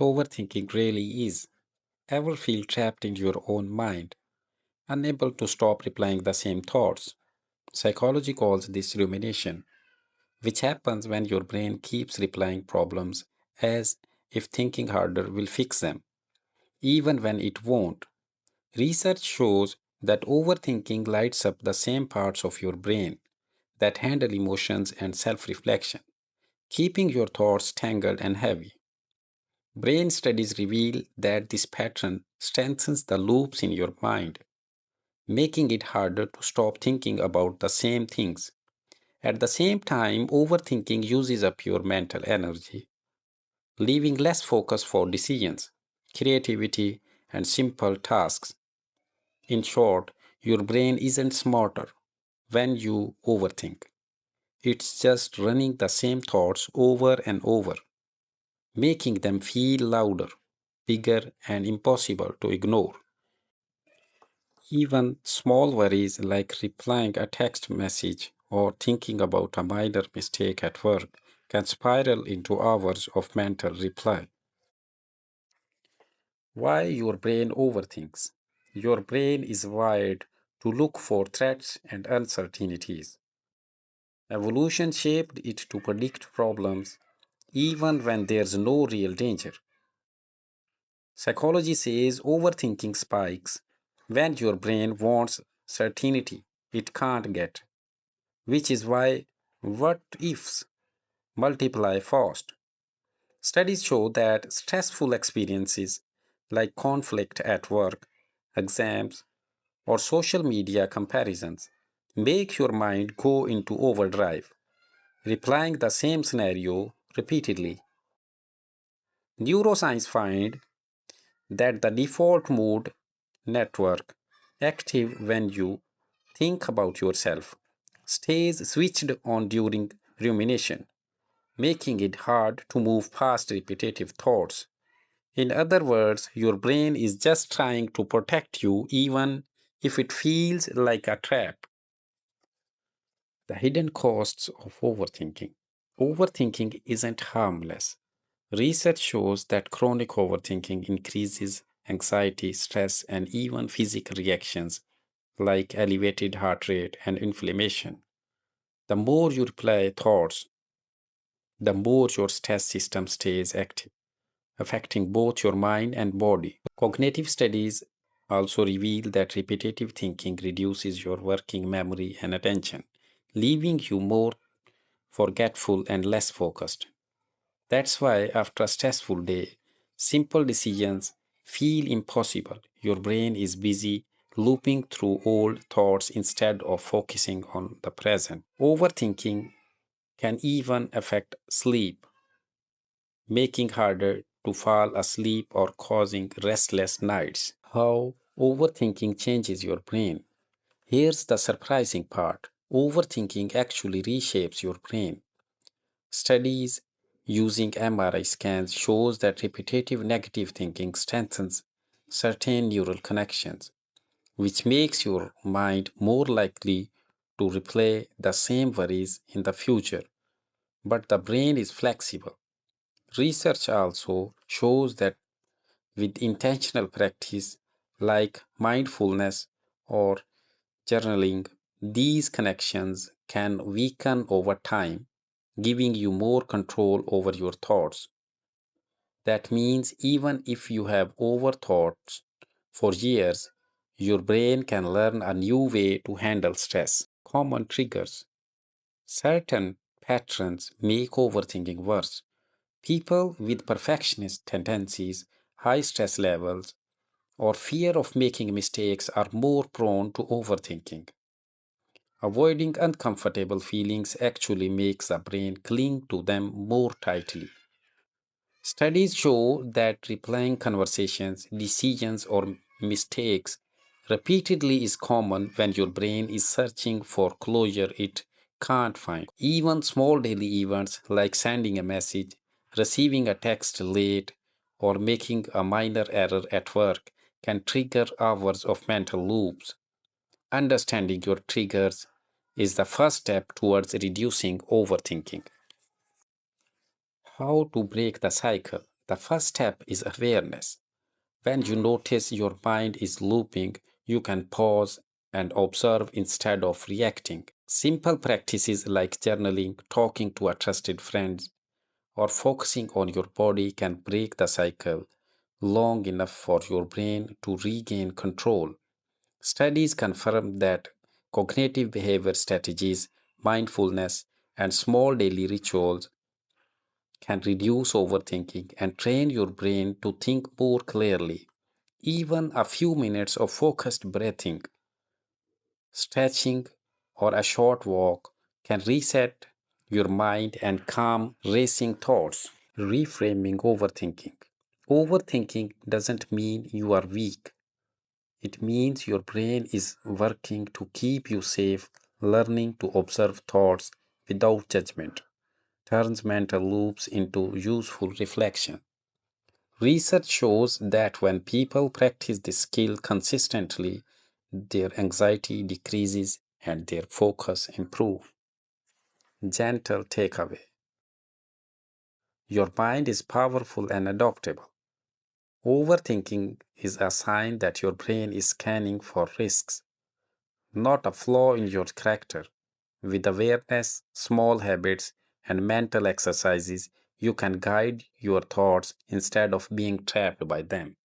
Overthinking really is. Ever feel trapped in your own mind, unable to stop replying the same thoughts? Psychology calls this rumination, which happens when your brain keeps replying problems as if thinking harder will fix them, even when it won't. Research shows that overthinking lights up the same parts of your brain that handle emotions and self reflection, keeping your thoughts tangled and heavy. Brain studies reveal that this pattern strengthens the loops in your mind, making it harder to stop thinking about the same things. At the same time, overthinking uses up your mental energy, leaving less focus for decisions, creativity, and simple tasks. In short, your brain isn't smarter when you overthink. It's just running the same thoughts over and over, making them feel louder, bigger, and impossible to ignore. Even small worries like replying a text message or thinking about a minor mistake at work can spiral into hours of mental reply. Why your brain overthinks? Your brain is wired to look for threats and uncertainties. Evolution shaped it to predict problems even when there's no real danger. Psychology says overthinking spikes when your brain wants certainty it can't get, which is why what ifs multiply fast. Studies show that stressful experiences like conflict at work, exams, or social media comparisons make your mind go into overdrive, replying the same scenario repeatedly. Neuroscience find that the default mood network active when you think about yourself stays switched on during rumination, making it hard to move past repetitive thoughts. In other words, your brain is just trying to protect you even if it feels like a trap. The hidden costs of overthinking. Overthinking isn't harmless. Research shows that chronic overthinking increases anxiety, stress, and even physical reactions like elevated heart rate and inflammation. The more you replay thoughts, the more your stress system stays active, affecting both your mind and body. Cognitive studies also reveal that repetitive thinking reduces your working memory and attention, leaving you more forgetful and less focused. That's why, after a stressful day, simple decisions feel impossible. Your brain is busy looping through old thoughts instead of focusing on the present. Overthinking can even affect sleep, making harder to fall asleep or causing restless nights. How overthinking changes your brain. Here's the surprising part: overthinking actually reshapes your brain. Studies using MRI scans shows that repetitive negative thinking strengthens certain neural connections, which makes your mind more likely to replay the same worries in the future. But the brain is flexible. Research also shows that with intentional practice like mindfulness or journaling, these connections can weaken over time, giving you more control over your thoughts. That means even if you have overthoughts for years, your brain can learn a new way to handle stress. Common triggers. Certain patterns make overthinking worse. People with perfectionist tendencies, high stress levels, or fear of making mistakes are more prone to overthinking. Avoiding uncomfortable feelings actually makes the brain cling to them more tightly. Studies show that replaying conversations, decisions, or mistakes repeatedly is common when your brain is searching for closure it can't find. Even small daily events like sending a message, receiving a text late, or making a minor error at work can trigger hours of mental loops. Understanding your triggers is the first step towards reducing overthinking. How to break the cycle? The first step is awareness. When you notice your mind is looping, you can pause and observe instead of reacting. Simple practices like journaling, talking to a trusted friend, or focusing on your body can break the cycle long enough for your brain to regain control. Studies confirm that cognitive behavior strategies, mindfulness, and small daily rituals can reduce overthinking and train your brain to think more clearly. Even a few minutes of focused breathing, stretching, or a short walk can reset your mind and calm racing thoughts. Reframing overthinking. Overthinking doesn't mean you are weak. It means your brain is working to keep you safe. Learning to observe thoughts without judgment turns mental loops into useful reflection. Research shows that when people practice this skill consistently, their anxiety decreases and their focus improves. Gentle takeaway. Your mind is powerful and adaptable. Overthinking is a sign that your brain is scanning for risks, not a flaw in your character. With awareness, small habits, and mental exercises, you can guide your thoughts instead of being trapped by them.